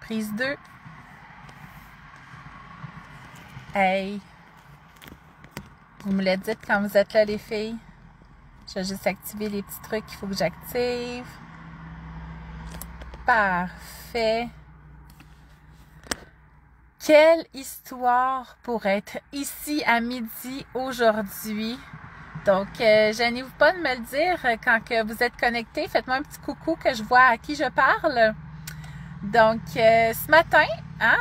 Prise 2. Hey! Vous me le dites quand vous êtes là, les filles. Je vais juste activer les petits trucs qu'il faut que j'active. Parfait. Quelle histoire pour être ici à midi aujourd'hui. Donc, gênez-vous pas de me le dire quand que vous êtes connectés. Faites-moi un petit coucou que je vois à qui je parle. Donc, ce matin,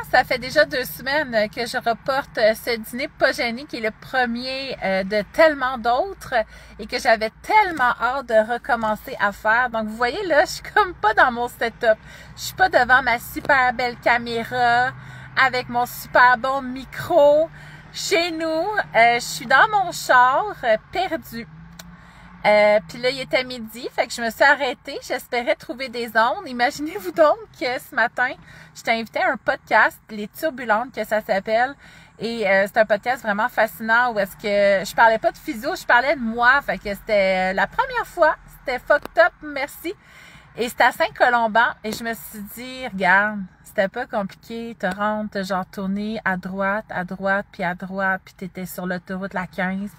ça fait déjà 2 semaines que je reporte ce dîner pas gêné qui est le premier de tellement d'autres et que j'avais tellement hâte de recommencer à faire. Donc, vous voyez là, je suis comme pas dans mon setup. Je suis pas devant ma super belle caméra avec mon super bon micro. Chez nous, je suis dans mon char, perdue. Puis là, il était midi, fait que je me suis arrêtée. J'espérais trouver des ondes. Imaginez-vous donc que ce matin, je t'ai invité à un podcast, Les Turbulentes, que ça s'appelle. Et c'est un podcast vraiment fascinant où est-ce que je parlais pas de physio, je parlais de moi. Fait que c'était la première fois. C'était fucked up, merci. Et c'était à Saint-Colomban. Et je me suis dit, regarde, c'était pas compliqué. Te rendre, te genre tourner à droite, puis t'étais sur l'autoroute la 15.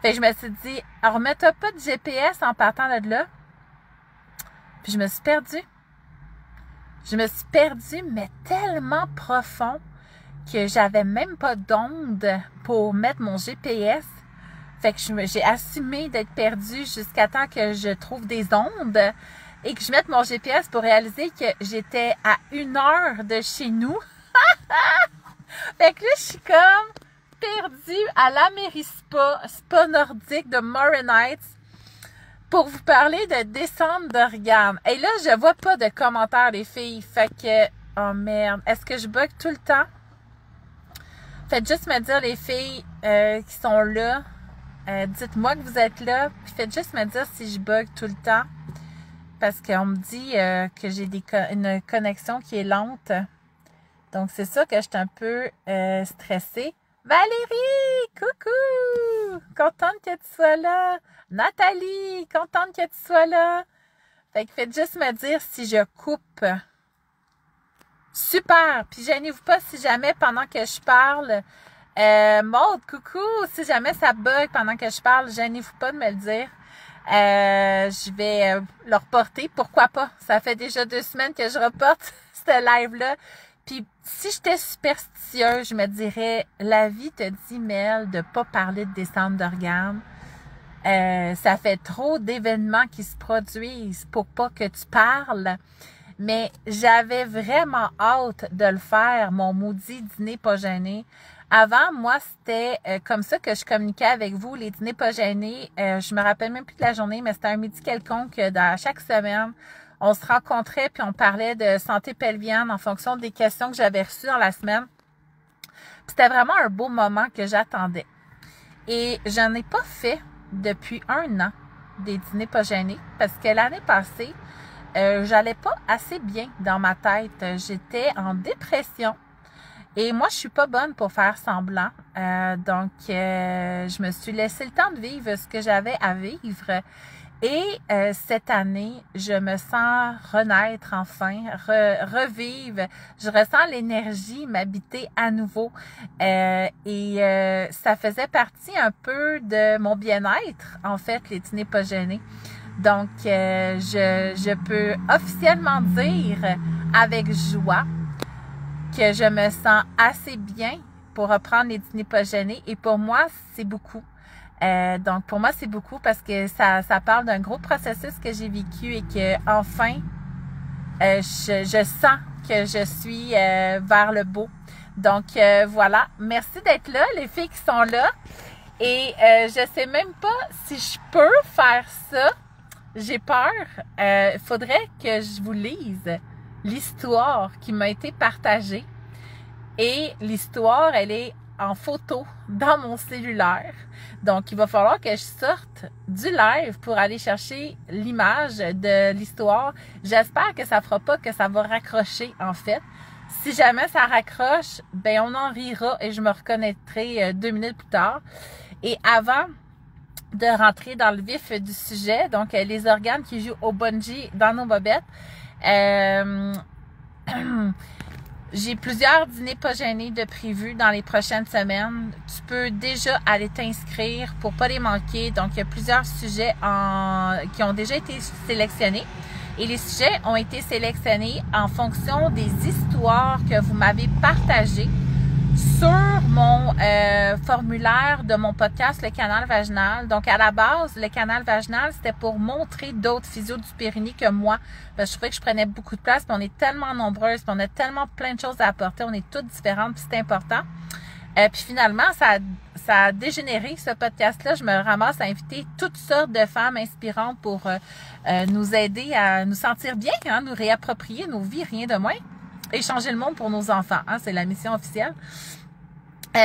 Fait que je me suis dit, remets-toi pas de GPS en partant de là. Puis je me suis perdue. Je me suis perdue, mais tellement profond que j'avais même pas d'onde pour mettre mon GPS. Fait que j'ai assumé d'être perdue jusqu'à temps que je trouve des ondes et que je mette mon GPS pour réaliser que j'étais à 1 heure de chez nous. Fait que là, je suis comme perdue à l'Amérispa, spa nordique de Morin Heights, pour vous parler de descente d'organes. Et là, je vois pas de commentaires, les filles. Fait que, oh merde, est-ce que je bug tout le temps? Faites juste me dire, les filles qui sont là, dites-moi que vous êtes là, puis faites juste me dire si je bug tout le temps. Parce qu'on me dit que j'ai une connexion qui est lente. Donc, c'est ça que je suis un peu stressée. Valérie, coucou! Contente que tu sois là. Nathalie, contente que tu sois là. Fait que faites juste me dire si je coupe. Super! Puis gênez-vous pas si jamais pendant que je parle. Maude, coucou! Si jamais ça bug pendant que je parle, gênez-vous pas de me le dire. Je vais le reporter. Pourquoi pas? Ça fait déjà 2 semaines que je reporte ce live-là. Puis, si j'étais superstitieuse, je me dirais, la vie te dit, Mel, de pas parler de descente d'organes. Ça fait trop d'événements qui se produisent pour pas que tu parles. Mais j'avais vraiment hâte de le faire, mon maudit dîner pas gêné. Avant, moi, c'était comme ça que je communiquais avec vous, les dîners pas gênés. Je me rappelle même plus de la journée, mais c'était un midi quelconque chaque semaine. On se rencontrait puis on parlait de santé pelvienne en fonction des questions que j'avais reçues dans la semaine. C'était vraiment un beau moment que j'attendais. Et je n'en ai pas fait depuis 1 an des dîners pas gênés parce que l'année passée, j'allais pas assez bien dans ma tête. J'étais en dépression. Et moi, je suis pas bonne pour faire semblant. Donc, je me suis laissé le temps de vivre ce que j'avais à vivre. Et cette année, je me sens renaître enfin, revivre. Je ressens l'énergie m'habiter à nouveau. Et ça faisait partie un peu de mon bien-être, en fait, les dîners pas gênés. Donc, je peux officiellement dire avec joie que je me sens assez bien pour reprendre les dîners pas gênés. Et pour moi, c'est beaucoup. Donc, pour moi, c'est beaucoup parce que ça parle d'un gros processus que j'ai vécu et que enfin, je sens que je suis vers le beau. Donc, voilà. Merci d'être là, les filles qui sont là. Et je sais même pas si je peux faire ça. J'ai peur. Il faudrait que je vous lise l'histoire qui m'a été partagée. Et l'histoire, elle est en photo dans mon cellulaire. Donc, il va falloir que je sorte du live pour aller chercher l'image de l'histoire. J'espère que ça fera pas que ça va raccrocher, en fait. Si jamais ça raccroche, ben on en rira et je me reconnaîtrai 2 minutes plus tard. Et avant de rentrer dans le vif du sujet, donc les organes qui jouent au bungee dans nos bobettes, J'ai plusieurs dîners pas gênés de prévus dans les prochaines semaines. Tu peux déjà aller t'inscrire pour pas les manquer. Donc, il y a plusieurs sujets qui ont déjà été sélectionnés. Et les sujets ont été sélectionnés en fonction des histoires que vous m'avez partagées sur mon formulaire de mon podcast, le canal vaginal. Donc, à la base, le canal vaginal, c'était pour montrer d'autres physios du périnée que moi. Parce que je trouvais que je prenais beaucoup de place, puis on est tellement nombreuses, puis on a tellement plein de choses à apporter, on est toutes différentes, puis c'est important. Puis finalement, ça a dégénéré, ce podcast-là. Je me ramasse à inviter toutes sortes de femmes inspirantes pour nous aider à nous sentir bien, hein, nous réapproprier nos vies, rien de moins. Et changer le monde pour nos enfants, hein, c'est la mission officielle.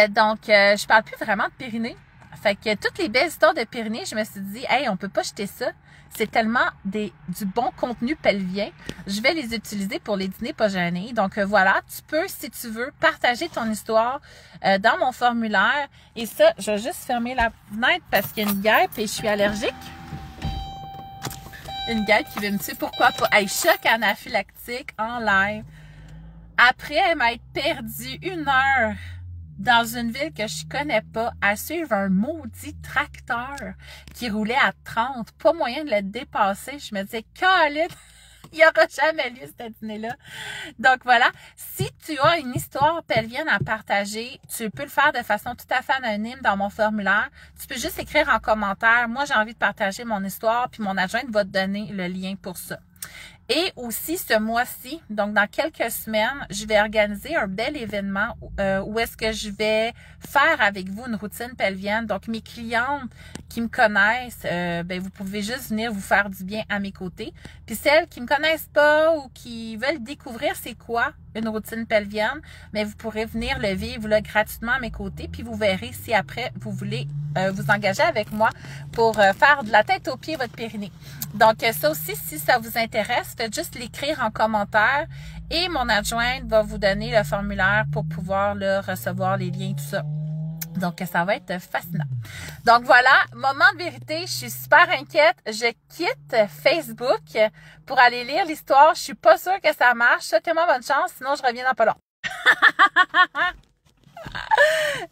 Donc, je parle plus vraiment de périnée. Fait que toutes les belles histoires de périnée, je me suis dit, hey, on peut pas jeter ça. C'est tellement du bon contenu pelvien. Je vais les utiliser pour les dîners pas gênés. Donc, voilà, tu peux, si tu veux, partager ton histoire dans mon formulaire. Et ça, je vais juste fermer la fenêtre parce qu'il y a une guêpe et je suis allergique. Une guêpe qui veut me tuer. Pourquoi pas? Hey, choc anaphylactique en live. Après m'être perdu 1 heure dans une ville que je connais pas, à suivre un maudit tracteur qui roulait à 30, pas moyen de le dépasser. Je me disais, Colin, il n'y aura jamais lieu ce dîner-là. Donc voilà, si tu as une histoire pelvienne à partager, tu peux le faire de façon tout à fait anonyme dans mon formulaire. Tu peux juste écrire en commentaire, moi j'ai envie de partager mon histoire, puis mon adjointe va te donner le lien pour ça. Et aussi, ce mois-ci, donc dans quelques semaines, je vais organiser un bel événement où est-ce que je vais faire avec vous une routine pelvienne. Donc, mes clientes qui me connaissent, vous pouvez juste venir vous faire du bien à mes côtés. Puis celles qui me connaissent pas ou qui veulent découvrir c'est quoi une routine pelvienne, mais vous pourrez venir le vivre là, gratuitement à mes côtés. Puis vous verrez si après, vous voulez vous engager avec moi pour faire de la tête aux pieds votre périnée. Donc, ça aussi, si ça vous intéresse, faites juste l'écrire en commentaire et mon adjointe va vous donner le formulaire pour pouvoir recevoir les liens, tout ça. Donc, ça va être fascinant. Donc, voilà, moment de vérité, je suis super inquiète. Je quitte Facebook pour aller lire l'histoire. Je suis pas sûre que ça marche. Souhaitez-moi bonne chance, sinon je reviens dans pas long.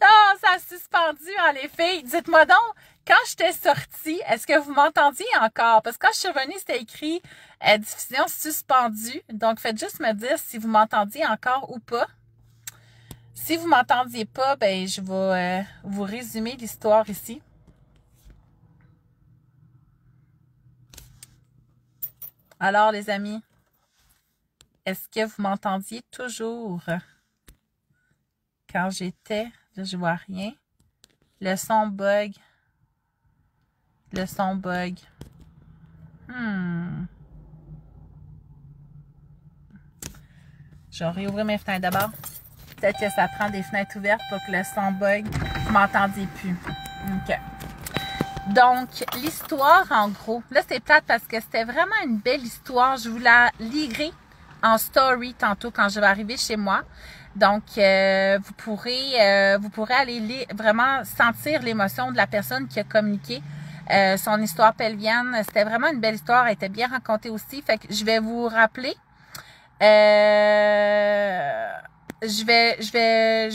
Non, ça a suspendu, hein, les filles. Dites-moi donc, quand j'étais sortie, est-ce que vous m'entendiez encore? Parce que quand je suis revenue, c'était écrit diffusion suspendue. Donc, faites juste me dire si vous m'entendiez encore ou pas. Si vous m'entendiez pas, ben je vais vous résumer l'histoire ici. Alors, les amis, est-ce que vous m'entendiez toujours? Quand j'étais, là, je vois rien. Le son bug. Le son bug. Je vais réouvrir mes fenêtres d'abord. Peut-être que ça prend des fenêtres ouvertes pour que le son bug. Vous m'entendiez plus. OK. Donc, l'histoire, en gros, là, c'est plate parce que c'était vraiment une belle histoire. Je vous la lirai en story tantôt quand je vais arriver chez moi. Donc, vous pourrez aller vraiment sentir l'émotion de la personne qui a communiqué son histoire pelvienne. C'était vraiment une belle histoire. Elle était bien racontée aussi. Fait que je vais vous rappeler. Je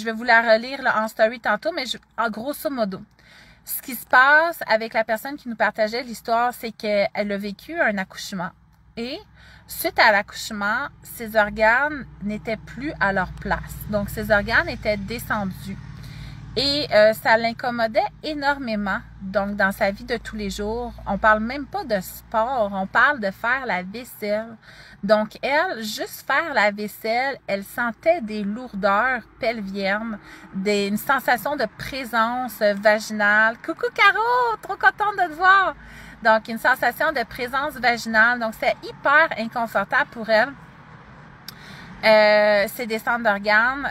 vais vous la relire là, en story tantôt, mais en grosso modo. Ce qui se passe avec la personne qui nous partageait l'histoire, c'est qu'elle a vécu un accouchement. Et suite à l'accouchement, ses organes n'étaient plus à leur place. Donc, ses organes étaient descendus. Et ça l'incommodait énormément. Donc, dans sa vie de tous les jours, on parle même pas de sport, on parle de faire la vaisselle. Donc, elle, juste faire la vaisselle, elle sentait des lourdeurs pelviennes, une sensation de présence vaginale. Coucou Caro, trop contente de te voir! Donc, une sensation de présence vaginale. Donc, c'est hyper inconfortable pour elle. Ces descentes d'organes.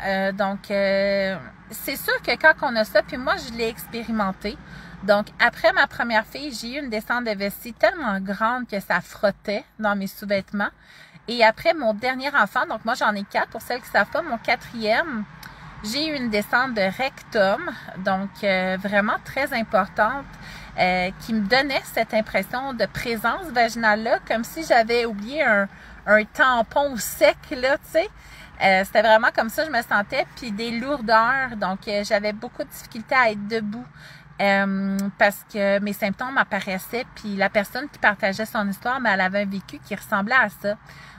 C'est sûr que quand on a ça, puis moi, je l'ai expérimenté. Donc, après ma première fille, j'ai eu une descente de vessie tellement grande que ça frottait dans mes sous-vêtements. Et après mon dernier enfant, donc moi, j'en ai 4, pour celles qui ne savent pas, mon 4e, j'ai eu une descente de rectum, donc vraiment très importante, qui me donnait cette impression de présence vaginale-là, comme si j'avais oublié un tampon sec, là, tu sais. C'était vraiment comme ça, je me sentais. Puis des lourdeurs. Donc, j'avais beaucoup de difficultés à être debout. Parce que mes symptômes apparaissaient. Puis la personne qui partageait son histoire, mais elle avait un vécu qui ressemblait à ça.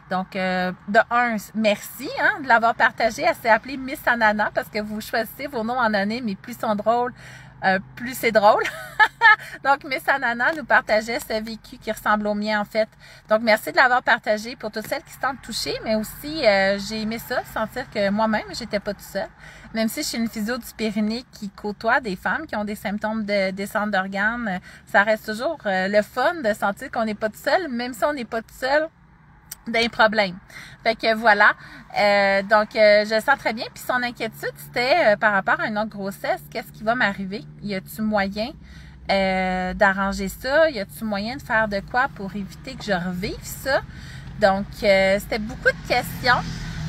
Donc, de un, merci de l'avoir partagé. Elle s'est appelée Miss Anana parce que vous choisissez vos noms en année, mais plus ils sont drôles, plus c'est drôle. Donc, Miss Anana nous partageait ce vécu qui ressemble au mien, en fait. Donc, merci de l'avoir partagé pour toutes celles qui se sentent touchées, mais aussi, j'ai aimé ça, sentir que moi-même, j'étais pas toute seule. Même si je suis une physio du Pyrénées qui côtoie des femmes qui ont des symptômes de descente d'organes, ça reste toujours le fun de sentir qu'on n'est pas tout seul, même si on n'est pas tout seul d'un problème. Fait que voilà. Donc, je le sens très bien. Puis son inquiétude, c'était par rapport à une autre grossesse. Qu'est-ce qui va m'arriver? Y a-tu moyen d'arranger ça? Y a-tu moyen de faire de quoi pour éviter que je revive ça? Donc, c'était beaucoup de questions.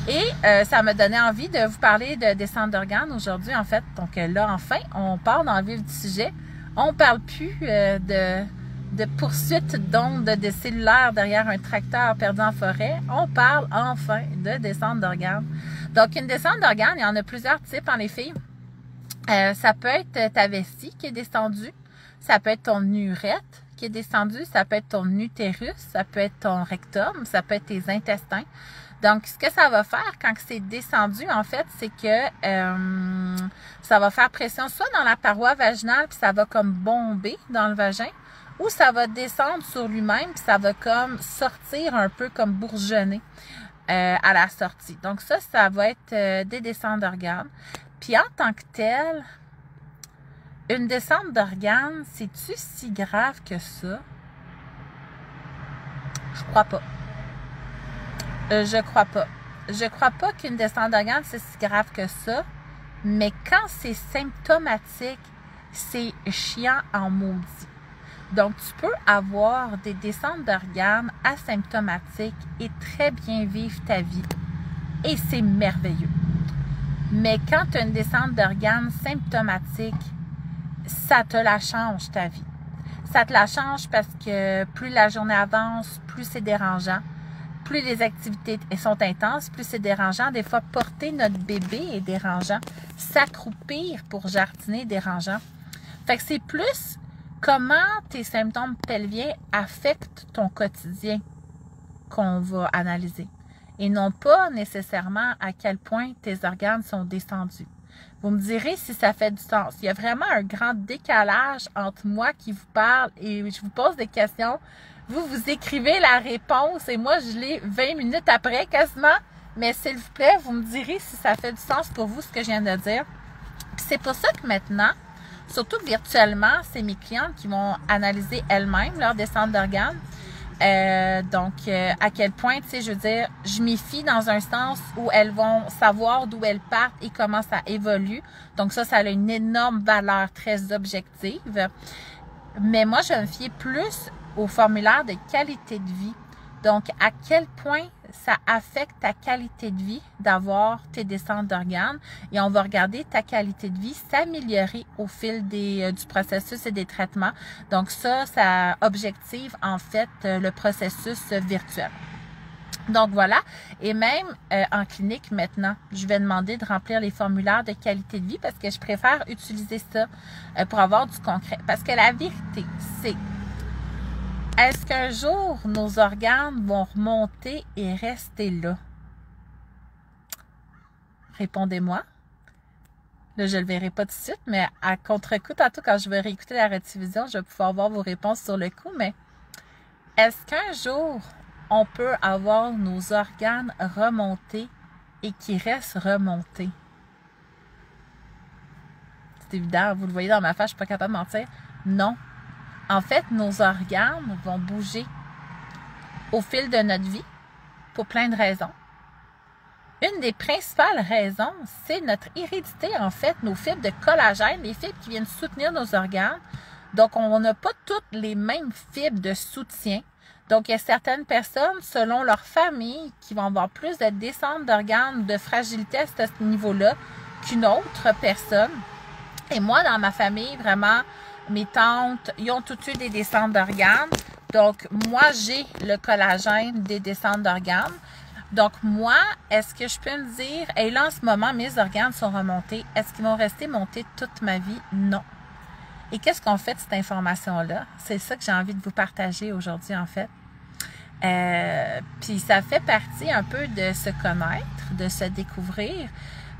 Et ça me donnait envie de vous parler de descente d'organes aujourd'hui, en fait. Donc là, enfin, on part dans le vif du sujet. On parle plus de poursuite d'ondes de cellulaires derrière un tracteur perdu en forêt. On parle enfin de descente d'organes. Donc, une descente d'organes, il y en a plusieurs types en les filles. Ça peut être ta vessie qui est descendue. Ça peut être ton urètre qui est descendu. Ça peut être ton utérus. Ça peut être ton rectum. Ça peut être tes intestins. Donc, ce que ça va faire quand c'est descendu, en fait, c'est que ça va faire pression soit dans la paroi vaginale, puis ça va comme bomber dans le vagin, ou ça va descendre sur lui-même, puis ça va comme sortir un peu comme bourgeonner à la sortie. Donc ça va être des descentes d'organes. Puis en tant que telle, une descente d'organes, c'est-tu si grave que ça? Je crois pas. Je crois pas. Je crois pas qu'une descente d'organes, c'est si grave que ça. Mais quand c'est symptomatique, c'est chiant en maudit. Donc, tu peux avoir des descentes d'organes asymptomatiques et très bien vivre ta vie. Et c'est merveilleux. Mais quand tu as une descente d'organes symptomatique, ça te la change, ta vie. Ça te la change parce que plus la journée avance, plus c'est dérangeant. Plus les activités sont intenses, plus c'est dérangeant. Des fois, porter notre bébé est dérangeant. S'accroupir pour jardiner est dérangeant. Fait que c'est plus comment tes symptômes pelviens affectent ton quotidien qu'on va analyser. Et non pas nécessairement à quel point tes organes sont descendus. Vous me direz si ça fait du sens. Il y a vraiment un grand décalage entre moi qui vous parle et je vous pose des questions. Vous écrivez la réponse et moi, je l'ai 20 minutes après quasiment. Mais s'il vous plaît, vous me direz si ça fait du sens pour vous, ce que je viens de dire. Puis c'est pour ça que maintenant, surtout virtuellement, c'est mes clientes qui vont analyser elles-mêmes leur descente d'organes. Donc, à quel point, tu sais, je veux dire, je m'y fie dans un sens où elles vont savoir d'où elles partent et comment ça évolue. Donc ça a une énorme valeur très objective. Mais moi, je me fie plus au formulaire de qualité de vie. Donc, à quel point ça affecte ta qualité de vie d'avoir tes descentes d'organes. Et on va regarder ta qualité de vie s'améliorer au fil du processus et des traitements. Donc, ça objective en fait le processus virtuel. Donc, voilà. Et même en clinique maintenant, je vais demander de remplir les formulaires de qualité de vie parce que je préfère utiliser ça pour avoir du concret. Parce que la vérité, c'est est-ce qu'un jour, nos organes vont remonter et rester là? Répondez-moi. Là, je ne le verrai pas tout de suite, mais à contre-coup, tantôt, quand je vais réécouter la rediffusion, je vais pouvoir voir vos réponses sur le coup. Mais est-ce qu'un jour, on peut avoir nos organes remontés et qui restent remontés? C'est évident, vous le voyez dans ma face, je ne suis pas capable de mentir. Non. En fait, nos organes vont bouger au fil de notre vie pour plein de raisons. Une des principales raisons, c'est notre hérédité, en fait, nos fibres de collagène, les fibres qui viennent soutenir nos organes. Donc, on n'a pas toutes les mêmes fibres de soutien. Donc, il y a certaines personnes, selon leur famille, qui vont avoir plus de descente d'organes ou de fragilité à ce niveau-là qu'une autre personne. Et moi, dans ma famille, vraiment, mes tantes, ils ont toutes eu des descentes d'organes. Donc, moi, j'ai le collagène des descentes d'organes. Donc, moi, est-ce que je peux me dire, et là, en ce moment, mes organes sont remontés. Est-ce qu'ils vont rester montés toute ma vie? Non. Et qu'est-ce qu'on fait de cette information-là? C'est ça que j'ai envie de vous partager aujourd'hui, en fait. Puis, ça fait partie un peu de se connaître, de se découvrir,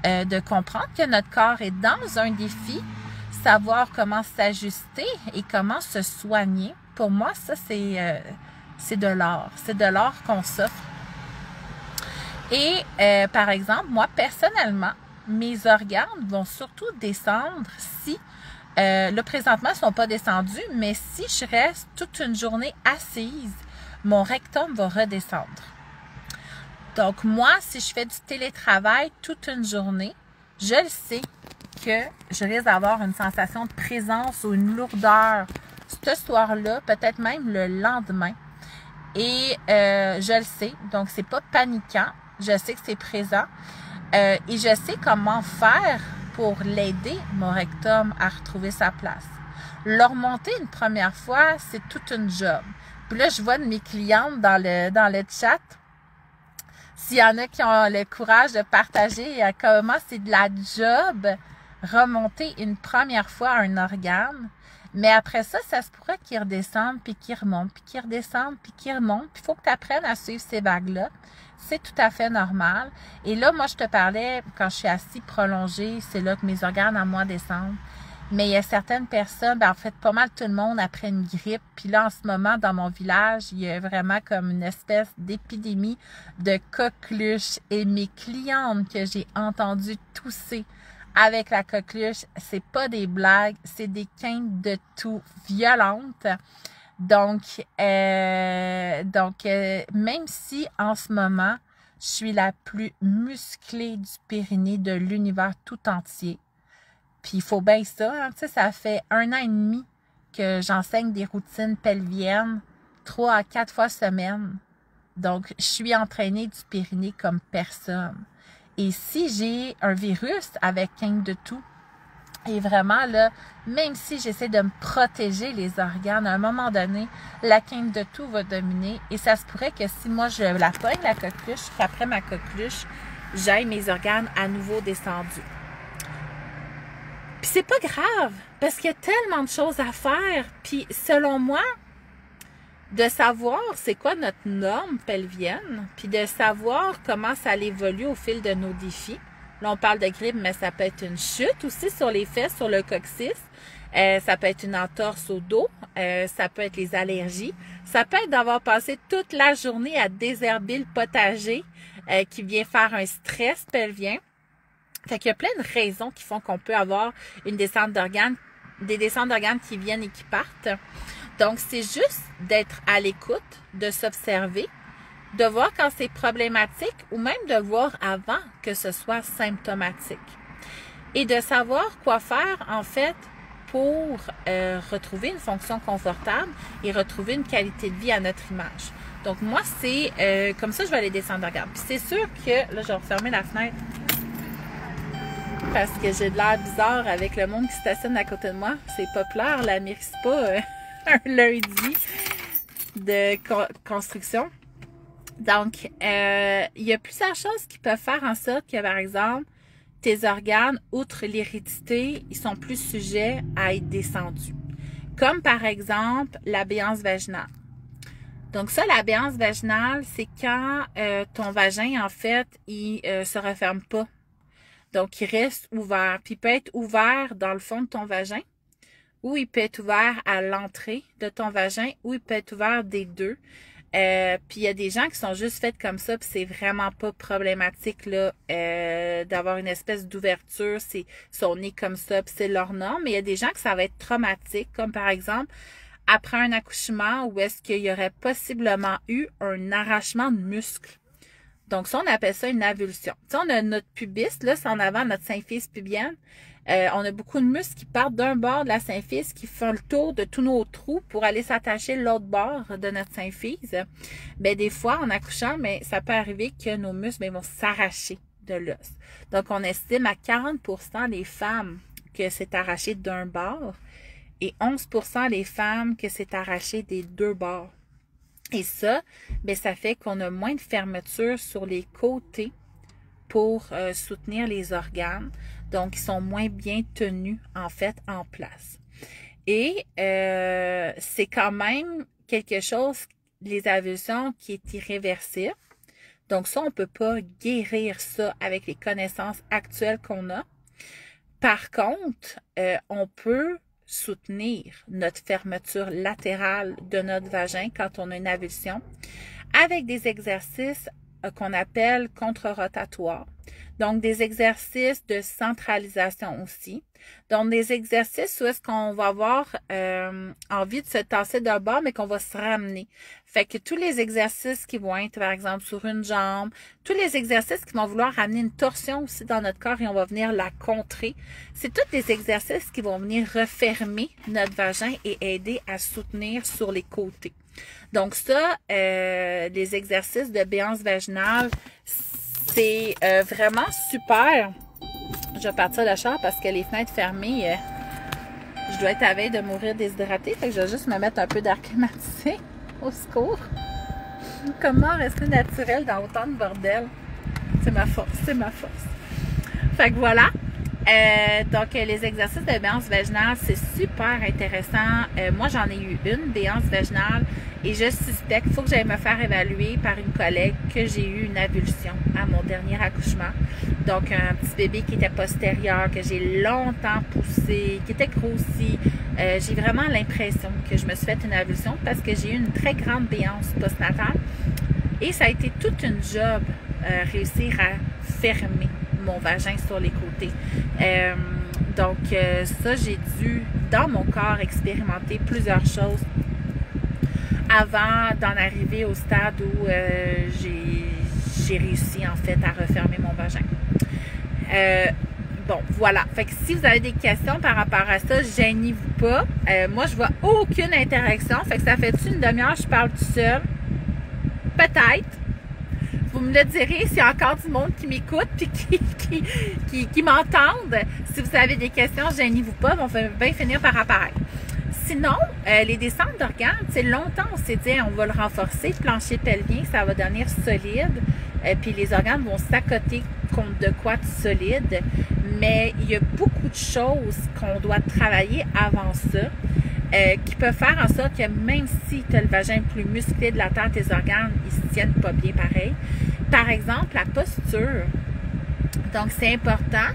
de comprendre que notre corps est dans un défi, savoir comment s'ajuster et comment se soigner. Pour moi, ça, c'est de l'art. C'est de l'art qu'on s'offre. Et, par exemple, moi, personnellement, mes organes vont surtout descendre si, là, présentement, ils ne sont pas descendus, mais si je reste toute une journée assise, mon rectum va redescendre. Donc, moi, si je fais du télétravail toute une journée, je le sais que je risque d'avoir une sensation de présence ou une lourdeur ce soir-là, peut-être même le lendemain. Et je le sais, donc c'est pas paniquant. Je sais que c'est présent. Et je sais comment faire pour l'aider, mon rectum, à retrouver sa place. Le remonter une première fois, c'est toute une job. Puis là, je vois de mes clientes dans le chat, s'il y en a qui ont le courage de partager comment c'est de la job, remonter une première fois un organe. Mais après ça, ça se pourrait qu'il redescende, puis qu'il remonte, puis qu'il redescende, puis qu'il remonte. Puis il faut que tu apprennes à suivre ces vagues-là. C'est tout à fait normal. Et là, moi, je te parlais, quand je suis assis prolongée, c'est là que mes organes à moi descendent. Mais il y a certaines personnes, en fait, pas mal tout le monde après une grippe. Puis là, en ce moment, dans mon village, il y a vraiment comme une espèce d'épidémie de coqueluche. Et mes clientes que j'ai entendues tousser avec la coqueluche, c'est pas des blagues, c'est des quintes de toux violentes. Donc, même si en ce moment, je suis la plus musclée du périnée de l'univers tout entier, puis il faut bien ça, hein, tu sais, ça fait 1 an et demi que j'enseigne des routines pelviennes 3 à 4 fois semaine. Donc, je suis entraînée du périnée comme personne. Et si j'ai un virus avec quinte de toux, et vraiment, là, même si j'essaie de me protéger les organes, à un moment donné, la quinte de toux va dominer. Et ça se pourrait que si moi, je la pogne, la coqueluche, qu'après ma coqueluche, j'aille mes organes à nouveau descendus. Puis c'est pas grave, parce qu'il y a tellement de choses à faire. Puis selon moi, de savoir c'est quoi notre norme pelvienne, puis de savoir comment ça évolue au fil de nos défis. Là, on parle de grippe, mais ça peut être une chute aussi sur les fesses, sur le coccyx. Ça peut être une entorse au dos. Ça peut être les allergies. Ça peut être d'avoir passé toute la journée à désherber le potager qui vient faire un stress pelvien. Fait qu'il y a plein de raisons qui font qu'on peut avoir une descente d'organes, des descentes d'organes qui viennent et qui partent. Donc, c'est juste d'être à l'écoute, de s'observer, de voir quand c'est problématique ou même de voir avant que ce soit symptomatique. Et de savoir quoi faire, en fait, pour retrouver une fonction confortable et retrouver une qualité de vie à notre image. Donc, moi, c'est comme ça, je vais aller descendre d'organes. Puis c'est sûr que, là, je vais refermer la fenêtre parce que j'ai de l'air bizarre avec le monde qui stationne à côté de moi. C'est populaire, la mairie pas un lundi de construction. Donc, il y a plusieurs choses qui peuvent faire en sorte que, par exemple, tes organes, outre l'hérédité, ils sont plus sujets à être descendus. Comme, par exemple, la béance vaginale. Donc ça, la béance vaginale, c'est quand ton vagin, en fait, il se referme pas. Donc, il reste ouvert. Puis, il peut être ouvert dans le fond de ton vagin, ou il peut être ouvert à l'entrée de ton vagin, ou il peut être ouvert des deux. Puis il y a des gens qui sont juste faits comme ça, puis c'est vraiment pas problématique là d'avoir une espèce d'ouverture, c'est son nez comme ça, puis c'est leur norme. Mais il y a des gens que ça va être traumatique, comme par exemple après un accouchement où est-ce qu'il y aurait possiblement eu un arrachement de muscles. Donc ça, on appelle ça une avulsion. Tu sais, on a notre pubis, là, c'est en avant notre symphyse pubienne. On a beaucoup de muscles qui partent d'un bord de la symphyse, qui font le tour de tous nos trous pour aller s'attacher l'autre bord de notre symphyse. Ben, des fois, en accouchant, mais ça peut arriver que nos muscles vont s'arracher de l'os. Donc, on estime à 40% les femmes que c'est arraché d'un bord et 11% les femmes que c'est arraché des deux bords. Et ça, bien, ça fait qu'on a moins de fermeture sur les côtés pour soutenir les organes. Donc, ils sont moins bien tenus, en fait, en place. Et c'est quand même quelque chose, les avulsions, qui est irréversible. Donc, ça, on ne peut pas guérir ça avec les connaissances actuelles qu'on a. Par contre, on peut soutenir notre fermeture latérale de notre vagin quand on a une avulsion avec des exercices qu'on appelle contre-rotatoires. Donc, des exercices de centralisation aussi. Donc, des exercices où est-ce qu'on va avoir envie de se tasser d'un bord, mais qu'on va se ramener. Fait que tous les exercices qui vont être, par exemple, sur une jambe, tous les exercices qui vont vouloir ramener une torsion aussi dans notre corps et on va venir la contrer, c'est tous des exercices qui vont venir refermer notre vagin et aider à soutenir sur les côtés. Donc ça, les exercices de béance vaginale, c'est vraiment super. Je vais partir le char parce que les fenêtres fermées, je dois être à veille de mourir déshydratée. Fait que je vais juste me mettre un peu d'air climatisé. Au secours. Comment rester naturel dans autant de bordel? C'est ma force, c'est ma force. Fait que voilà. Donc, les exercices de béance vaginale, c'est super intéressant. Moi, j'en ai eu une béance vaginale et je suspecte qu'il faut que j'aille me faire évaluer par une collègue que j'ai eu une avulsion à mon dernier accouchement. Donc, un petit bébé qui était postérieur, que j'ai longtemps poussé, qui était grossi. J'ai vraiment l'impression que je me suis fait une avulsion parce que j'ai eu une très grande béance postnatale et ça a été toute une job réussir à fermer mon vagin sur les côtés. Donc, ça, j'ai dû, dans mon corps, expérimenter plusieurs choses avant d'en arriver au stade où j'ai réussi, en fait, à refermer mon vagin. Bon, voilà. Fait que si vous avez des questions par rapport à ça, gênez-vous pas. Moi, je vois aucune interaction. Fait que ça fait une demi-heure, je parle tout seul. Peut-être. Vous me le direz s'il y a encore du monde qui m'écoute et qui m'entendent. Si vous avez des questions, gênez-vous pas, on va bien finir par apparaître. Sinon, les descentes d'organes, c'est longtemps on s'est dit on va le renforcer, le plancher pelvien, ça va devenir solide, puis les organes vont s'accoter contre de quoi de solide. Mais il y a beaucoup de choses qu'on doit travailler avant ça. Qui peuvent faire en sorte que même si tu as le vagin plus musclé de la terre, tes organes, ils se tiennent pas bien pareil. Par exemple, la posture. Donc, c'est important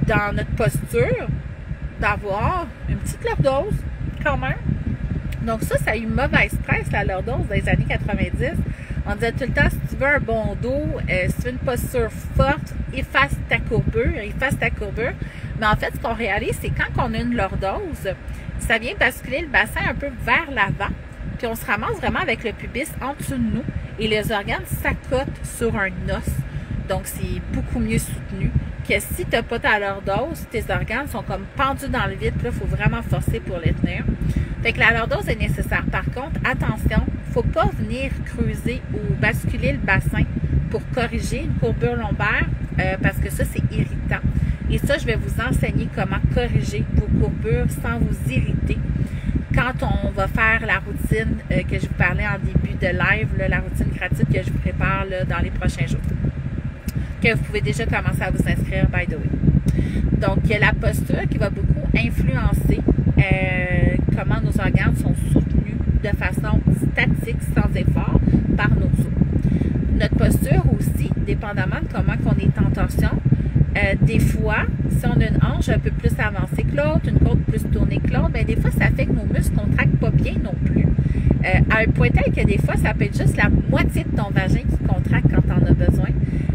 dans notre posture d'avoir une petite lordose quand même. Donc ça a eu une mauvaise presse, la lordose, dans les années 90. On disait tout le temps, si tu veux un bon dos, si tu veux une posture forte, efface ta courbure. Mais en fait, ce qu'on réalise, c'est quand on a une lordose, ça vient basculer le bassin un peu vers l'avant, puis on se ramasse vraiment avec le pubis en dessous de nous, et les organes s'accotent sur un os. Donc, c'est beaucoup mieux soutenu que si tu n'as pas ta lordose, tes organes sont comme pendus dans le vide, puis là, il faut vraiment forcer pour les tenir. Fait que la lordose est nécessaire. Par contre, attention, il ne faut pas venir creuser ou basculer le bassin pour corriger une courbure lombaire parce que ça, c'est irritant. Et ça, je vais vous enseigner comment corriger vos courbures sans vous irriter quand on va faire la routine que je vous parlais en début de live, là, la routine gratuite que je vous prépare là, dans les prochains jours. Que vous pouvez déjà commencer à vous inscrire, by the way. Donc, il y a la posture qui va beaucoup influencer comment nos organes sont soutenus de façon statique, sans effort, par nos os. Notre posture aussi, dépendamment de comment on est en torsion, des fois, si on a une hanche un peu plus avancée que l'autre, une côte plus tournée que l'autre, bien, des fois, ça fait que nos muscles ne contractent pas bien non plus. À un point tel que des fois, ça peut être juste la moitié de ton vagin qui contracte quand tu en as besoin.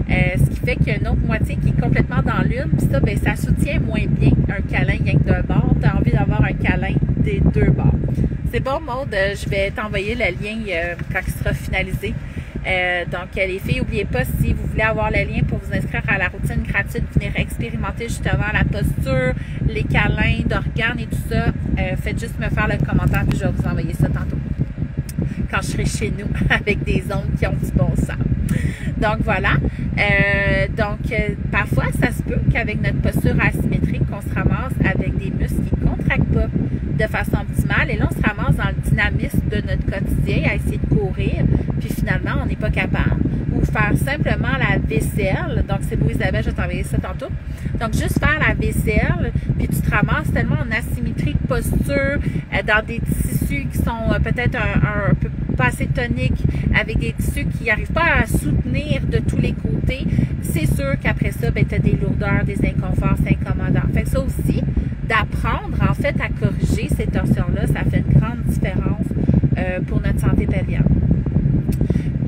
Ce qui fait qu'il y a une autre moitié qui est complètement dans l'une, puis ça, bien, ça soutient moins bien un câlin rien que d'un bord. Tu as envie d'avoir un câlin des deux bords. C'est bon, Maude, je vais t'envoyer le lien quand il sera finalisé. Donc, les filles, n'oubliez pas, si vous voulez avoir le lien pour vous inscrire à la routine gratuite, venir expérimenter justement la posture, les câlins d'organes et tout ça, faites juste me faire le commentaire puis je vais vous envoyer ça tantôt quand je serai chez nous avec des ondes qui ont du bon sens. Donc, voilà. Parfois, ça se peut qu'avec notre posture asymétrique, on se ramasse avec des muscles qui ne contractent pas de façon optimale. Et là, on se ramasse dans le dynamisme de notre quotidien à essayer de courir, puis finalement, on n'est pas capable. Ou faire simplement la vaisselle. Donc, c'est beau, Isabelle, je vais t'envoyer ça tantôt. Donc, juste faire la vaisselle, puis tu te ramasses tellement en asymétrie de posture, dans des tissus qui sont peut-être un peu pas assez toniques, avec des tissus qui n'arrivent pas à soutenir de tous les côtés. C'est sûr qu'après ça, ben, tu as des lourdeurs, des inconforts, c'est incommodant. Fait que ça aussi, d'apprendre en fait à corriger ces torsions-là, ça fait une grande différence pour notre santé pelvienne.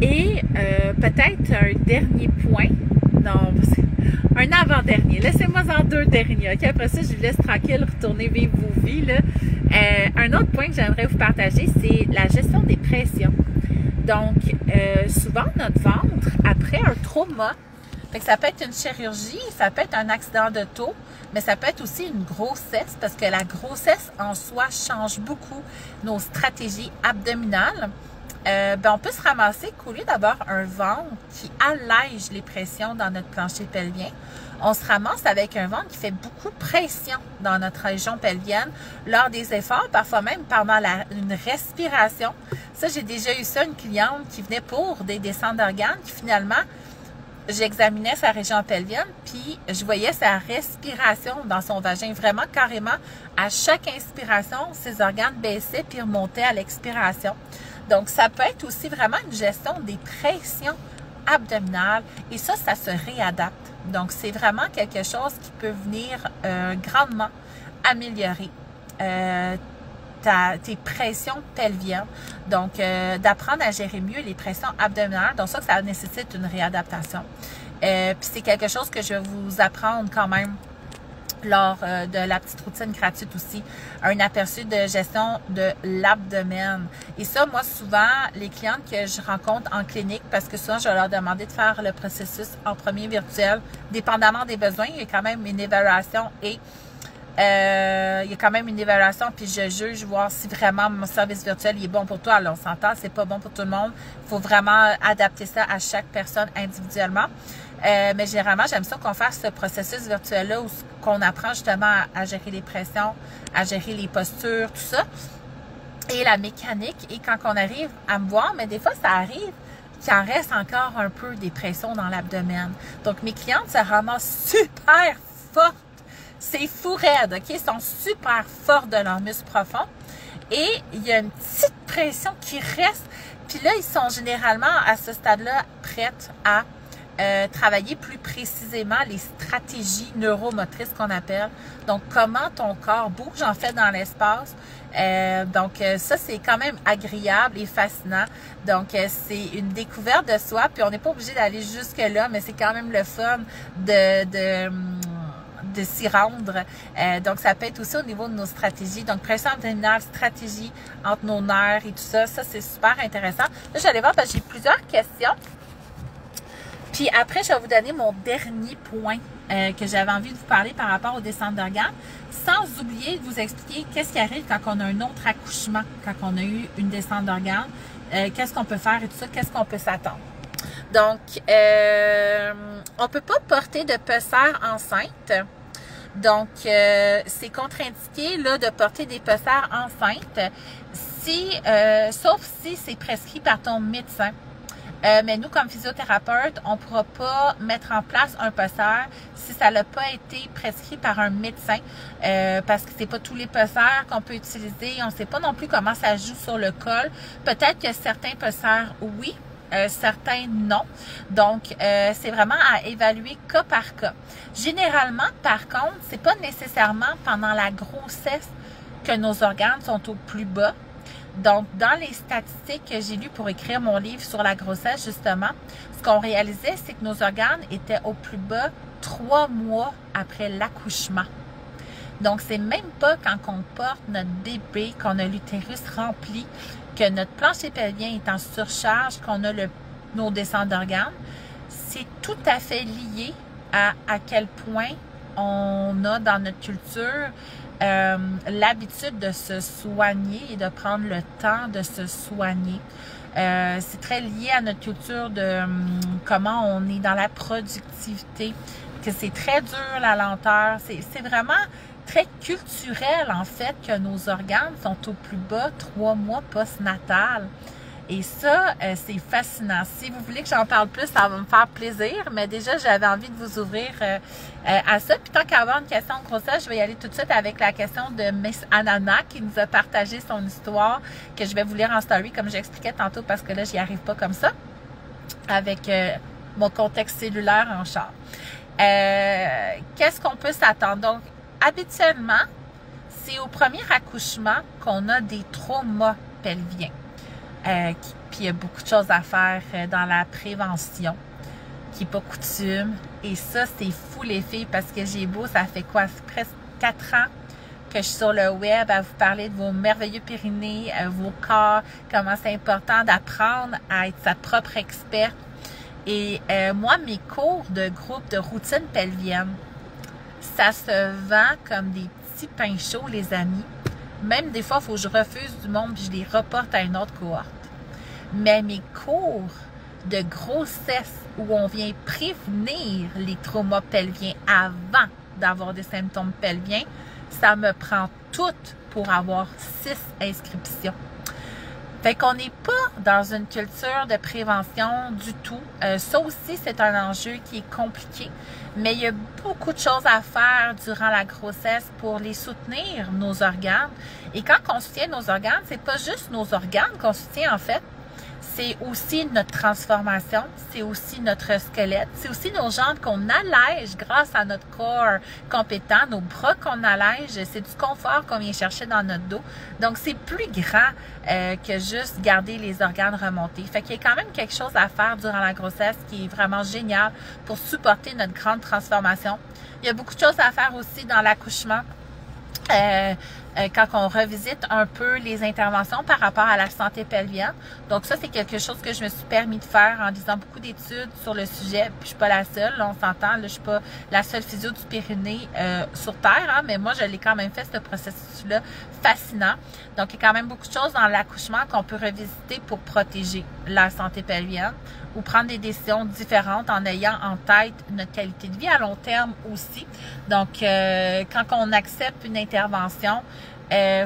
Et peut-être un dernier point, non, un avant-dernier, laissez-moi en deux derniers, ok? Après ça, je vous laisse tranquille, retourner vivre vos vies, là. Un autre point que j'aimerais vous partager, c'est la gestion des pressions. Donc, souvent, notre ventre, après un trauma, fait que ça peut être une chirurgie, ça peut être un accident d'auto, mais ça peut être aussi une grossesse, parce que la grossesse en soi change beaucoup nos stratégies abdominales. On peut se ramasser qu'au lieu d'avoir un ventre qui allège les pressions dans notre plancher pelvien, on se ramasse avec un ventre qui fait beaucoup de pression dans notre région pelvienne lors des efforts, parfois même pendant une respiration. Ça, j'ai déjà eu ça, une cliente qui venait pour des descentes d'organes, qui finalement, j'examinais sa région pelvienne, puis je voyais sa respiration dans son vagin. Vraiment, carrément, à chaque inspiration, ses organes baissaient puis remontaient à l'expiration. Donc, ça peut être aussi vraiment une gestion des pressions abdominales et ça se réadapte. Donc, c'est vraiment quelque chose qui peut venir grandement améliorer tes pressions pelviennes. Donc, d'apprendre à gérer mieux les pressions abdominales. Donc, ça nécessite une réadaptation. Puis, c'est quelque chose que je vais vous apprendre quand même lors de la petite routine gratuite aussi, un aperçu de gestion de l'abdomen. Et ça, moi, souvent, les clientes que je rencontre en clinique, parce que souvent, je vais leur demander de faire le processus en premier virtuel, dépendamment des besoins, il y a quand même une évaluation et puis je juge voir si vraiment mon service virtuel il est bon pour toi. Alors, on s'entend, c'est pas bon pour tout le monde. Il faut vraiment adapter ça à chaque personne individuellement. Mais généralement, j'aime ça qu'on fasse ce processus virtuel-là où qu'on apprend justement à gérer les pressions, à gérer les postures, tout ça, et la mécanique. Et quand on arrive à me voir, mais des fois, ça arrive qu'il en reste encore un peu des pressions dans l'abdomen. Donc, mes clientes se ramassent super fortes. C'est fou raide, OK? Ils sont super forts de leurs muscles profonds. Et il y a une petite pression qui reste. Puis là, ils sont généralement à ce stade-là prêtes à travailler plus précisément les stratégies neuromotrices qu'on appelle. Donc, comment ton corps bouge en fait dans l'espace. Ça, c'est quand même agréable et fascinant. Donc, c'est une découverte de soi. Puis, on n'est pas obligé d'aller jusque-là, mais c'est quand même le fun de s'y rendre. Donc, ça peut être aussi au niveau de nos stratégies. Donc, pression abdominale, stratégie entre nos nerfs et tout ça. Ça, c'est super intéressant. Là, je vais aller voir parce que j'ai plusieurs questions. Puis après, je vais vous donner mon dernier point que j'avais envie de vous parler par rapport aux descentes d'organes, sans oublier de vous expliquer qu'est-ce qui arrive quand on a un autre accouchement, quand on a eu une descente d'organes, qu'est-ce qu'on peut faire et tout ça, qu'est-ce qu'on peut s'attendre. Donc, on ne peut pas porter de pessère enceinte. Donc, c'est contre-indiqué là, de porter des pessères enceintes, sauf si c'est prescrit par ton médecin. Mais nous, comme physiothérapeute, on ne pourra pas mettre en place un pesseur si ça n'a pas été prescrit par un médecin, parce que c'est pas tous les pesseurs qu'on peut utiliser. On ne sait pas non plus comment ça joue sur le col. Peut-être que certains pesseurs, oui, certains non. Donc, c'est vraiment à évaluer cas par cas. Généralement, par contre, c'est pas nécessairement pendant la grossesse que nos organes sont au plus bas. Donc, dans les statistiques que j'ai lues pour écrire mon livre sur la grossesse, justement, ce qu'on réalisait, c'est que nos organes étaient au plus bas 3 mois après l'accouchement. Donc, c'est même pas quand on porte notre bébé, qu'on a l'utérus rempli, que notre plancher pelvien est en surcharge, qu'on a nos descentes d'organes. C'est tout à fait lié à quel point on a dans notre culture l'habitude de se soigner et de prendre le temps de se soigner. C'est très lié à notre culture de comment on est dans la productivité, que c'est très dur la lenteur. C'est vraiment très culturel, en fait, que nos organes sont au plus bas 3 mois post-natal. Et ça, c'est fascinant. Si vous voulez que j'en parle plus, ça va me faire plaisir. Mais déjà, j'avais envie de vous ouvrir à ça. Puis tant qu'à avoir une question de grossesse, je vais y aller tout de suite avec la question de Miss Anana qui nous a partagé son histoire, que je vais vous lire en story, comme j'expliquais tantôt, parce que là, j'y arrive pas comme ça, avec mon contexte cellulaire en char. Qu'est-ce qu'on peut s'attendre? Donc, habituellement, c'est au premier accouchement qu'on a des traumas pelviens. Puis il y a beaucoup de choses à faire dans la prévention qui n'est pas coutume. Et ça, c'est fou les filles parce que j'ai beau, ça fait quoi? Presque 4 ans que je suis sur le web à vous parler de vos merveilleux périnées, vos corps, comment c'est important d'apprendre à être sa propre experte. Et moi, mes cours de groupe de routine pelvienne, ça se vend comme des petits pains chauds, les amis. Même des fois, il faut que je refuse du monde puis je les reporte à une autre cohorte. Mais mes cours de grossesse où on vient prévenir les traumas pelviens avant d'avoir des symptômes pelviens, ça me prend toutes pour avoir 6 inscriptions. Fait qu'on n'est pas dans une culture de prévention du tout. Ça aussi, c'est un enjeu qui est compliqué. Mais il y a beaucoup de choses à faire durant la grossesse pour les soutenir, nos organes. Et quand on soutient nos organes, c'est pas juste nos organes qu'on soutient en fait. C'est aussi notre transformation, c'est aussi notre squelette, c'est aussi nos jambes qu'on allège grâce à notre corps compétent, nos bras qu'on allège, c'est du confort qu'on vient chercher dans notre dos. Donc, c'est plus grand que juste garder les organes remontés. Fait qu'il y a quand même quelque chose à faire durant la grossesse qui est vraiment génial pour supporter notre grande transformation. Il y a beaucoup de choses à faire aussi dans l'accouchement. Quand on revisite un peu les interventions par rapport à la santé pelvienne. Donc ça, c'est quelque chose que je me suis permis de faire en lisant beaucoup d'études sur le sujet. Puis je suis pas la seule, là, on s'entend, là, je suis pas la seule physio du périnée sur Terre, hein, mais moi, je l'ai quand même fait, ce processus-là, fascinant. Donc, il y a quand même beaucoup de choses dans l'accouchement qu'on peut revisiter pour protéger la santé pelvienne ou prendre des décisions différentes en ayant en tête notre qualité de vie à long terme aussi. Donc, quand on accepte une intervention,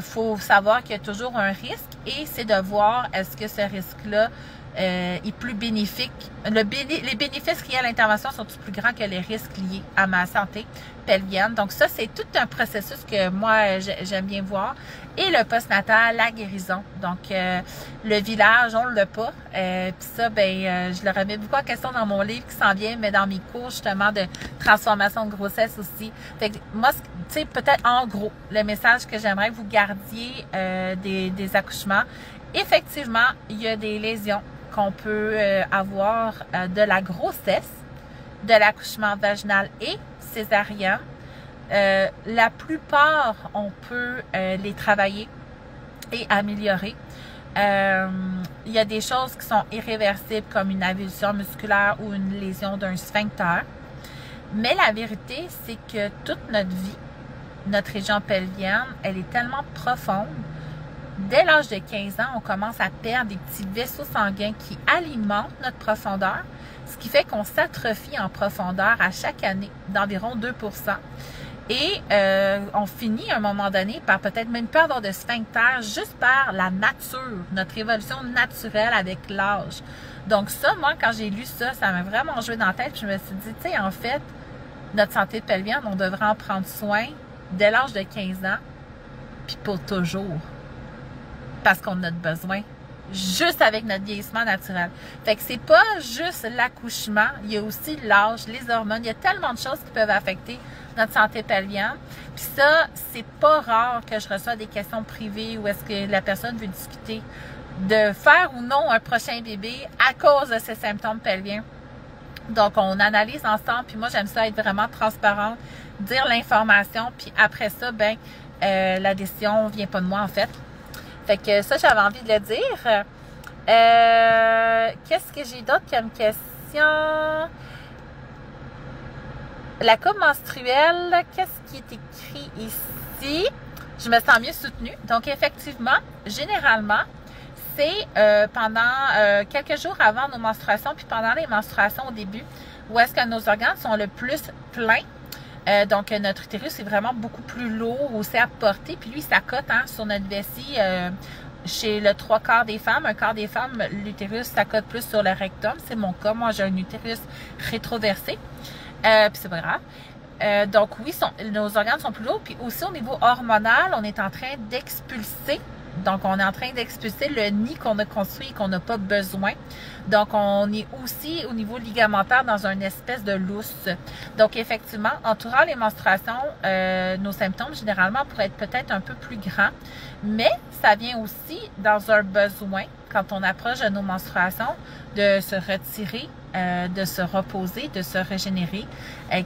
faut savoir qu'il y a toujours un risque et c'est de voir est-ce que ce risque-là est plus bénéfique. Les bénéfices liés à l'intervention sont plus grands que les risques liés à ma santé pelvienne. Donc ça, c'est tout un processus que moi, j'aime bien voir. Et le postnatal, la guérison. Donc, le village, on l'a pas. Puis ça, je le remets beaucoup en question dans mon livre qui s'en vient, mais dans mes cours, justement, de transformation de grossesse aussi. Fait que moi, tu sais, peut-être en gros, le message que j'aimerais que vous gardiez des accouchements. Effectivement, il y a des lésions qu'on peut avoir de la grossesse, de l'accouchement vaginal et césarien. La plupart, on peut les travailler et améliorer. Il y a des choses qui sont irréversibles comme une avulsion musculaire ou une lésion d'un sphincter. Mais la vérité, c'est que toute notre vie, notre région pelvienne, elle est tellement profonde. Dès l'âge de 15 ans, on commence à perdre des petits vaisseaux sanguins qui alimentent notre profondeur, ce qui fait qu'on s'atrophie en profondeur à chaque année d'environ 2%. Et on finit à un moment donné par peut-être même pas avoir de sphincter juste par la nature, notre évolution naturelle avec l'âge. Donc ça, moi, quand j'ai lu ça, ça m'a vraiment joué dans la tête. Je me suis dit, tu sais, en fait, notre santé pelvienne, on devrait en prendre soin dès l'âge de 15 ans, puis pour toujours. Parce qu'on a besoin, juste avec notre vieillissement naturel. Fait que c'est pas juste l'accouchement, il y a aussi l'âge, les hormones, il y a tellement de choses qui peuvent affecter notre santé pelvienne. Puis ça, c'est pas rare que je reçois des questions privées où est-ce que la personne veut discuter de faire ou non un prochain bébé à cause de ces symptômes pelviens. Donc, on analyse ensemble, puis moi, j'aime ça être vraiment transparente, dire l'information, puis après ça, la décision vient pas de moi, en fait. Fait que ça, j'avais envie de le dire. Qu'est-ce que j'ai d'autre comme question? La coupe menstruelle, qu'est-ce qui est écrit ici? Je me sens mieux soutenue. Donc, effectivement, généralement, c'est pendant quelques jours avant nos menstruations, puis pendant les menstruations au début, où est-ce que nos organes sont le plus pleins. Donc, notre utérus est vraiment beaucoup plus lourd aussi à porter. Puis lui, ça cote sur notre vessie. Chez le 3/4 des femmes, un quart des femmes, l'utérus, ça cote plus sur le rectum. C'est mon cas. Moi, j'ai un utérus rétroversé. Puis c'est pas grave. Donc oui, nos organes sont plus lourds. Puis aussi au niveau hormonal, on est en train d'expulser. Donc on est en train d'expulser le nid qu'on a construit et qu'on n'a pas besoin. Donc on est aussi au niveau ligamentaire dans une espèce de lousse. Donc effectivement, entourant les menstruations, nos symptômes généralement pourraient être peut-être un peu plus grands. Mais ça vient aussi dans un besoin, quand on approche de nos menstruations, de se retirer, de se reposer, de se régénérer,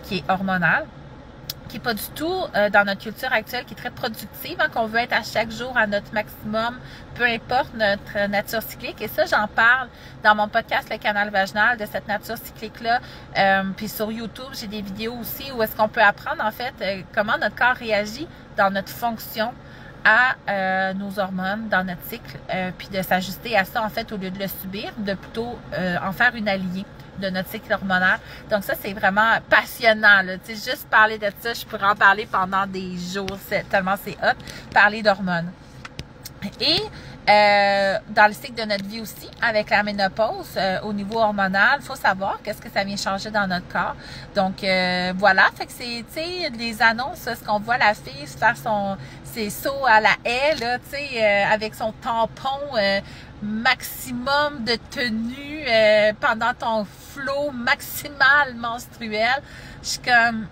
qui est hormonal, qui n'est pas du tout dans notre culture actuelle, qui est très productive, qu'on veut être à chaque jour à notre maximum, peu importe notre nature cyclique. Et ça, j'en parle dans mon podcast, Le Canal Vaginal, de cette nature cyclique-là. Puis sur YouTube, j'ai des vidéos aussi où est-ce qu'on peut apprendre, en fait, comment notre corps réagit dans notre fonction à nos hormones dans notre cycle, puis de s'ajuster à ça, en fait, au lieu de le subir, de plutôt en faire une alliée de notre cycle hormonal. Donc ça, c'est vraiment passionnant, là. Tu sais, juste parler de ça, je pourrais en parler pendant des jours, tellement c'est hot, parler d'hormones. Et dans le cycle de notre vie aussi, avec la ménopause, au niveau hormonal, il faut savoir qu'est-ce que ça vient changer dans notre corps. Donc, voilà, fait que c'est, tu sais, les annonces, ce qu'on voit la fille se faire ses sauts à la haie, là, tu sais, avec son tampon maximum de tenue pendant ton flot maximal menstruel. Je suis comme,